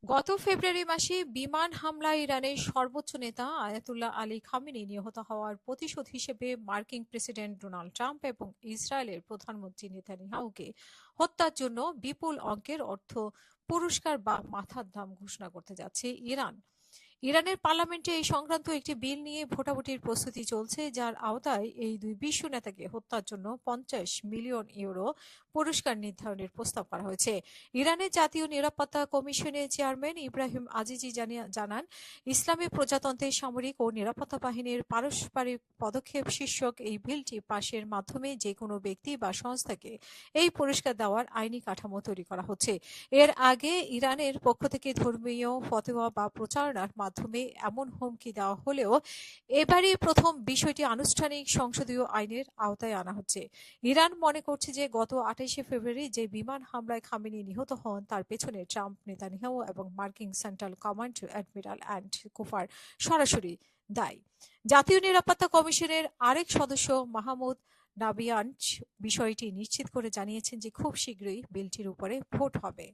গত ফেব্রুয়ারি মাসে বিমান হামলায় ইরানের সর্বোচ্চ নেতা আয়াতুল্লাহ আলী খামেনি নিহত হওয়ার প্রতিশোধ হিসেবে মার্কিন প্রেসিডেন্ট ডোনাল্ড ট্রাম্প এবং ইসরায়েলের প্রধানমন্ত্রী নেতানিয়াহুকে হত্যার জন্য বিপুল অঙ্কের অর্থ পুরস্কার বা মাথার দাম ঘোষণা করতে যাচ্ছে ইরান। ইরানের পার্লামেন্টে এই সংক্রান্ত একটি বিল নিয়ে ভোটাভুটির প্রস্তুতি চলছে, যার আওতায় এই দুই বিশ্ব নেতাকে হত্যার জন্য 50 মিলিয়ন ইউরো পুরস্কার নির্ধারণের প্রস্তাব করা হয়েছে। ইরানের জাতীয় নিরাপত্তা কমিশনের চেয়ারম্যান ইব্রাহিম আজিজি জানান, ইসলামী প্রজাতন্ত্রের সামরিক ও নিরাপত্তা বাহিনীর পারস্পরিক পদক্ষেপ শীর্ষক এই বিলটি পাশের মাধ্যমে যে কোনো ব্যক্তি বা সংস্থাকে এই পুরস্কার দেওয়ার আইনি কাঠামো তৈরি করা হচ্ছে। এর আগে ইরানের পক্ষ থেকে ধর্মীয় ফতোয়া বা প্রচারণার মাধ্যমে এমন হুমকি দেওয়া হলেও এবারই প্রথম বিষয়টি আনুষ্ঠানিক সংসদীয় আইনের আওতায় আনা হচ্ছে। ইরান মনে করছে যে গত 28শে ফেব্রুয়ারি যে বিমান হামলায় খামেনি নিহত হন তার পেছনে ট্রাম্প, নেতানিয়াহু এবং মার্কিন central command admiral and Cooper সরাসরি দায়ী। জাতীয় নিরাপত্তা কমিশনের আরেক সদস্য মাহমুদ নাবিয়ানচ বিষয়টি নিশ্চিত করে জানিয়েছেন যে খুব শীঘ্রই বিলটির উপরে ভোট হবে।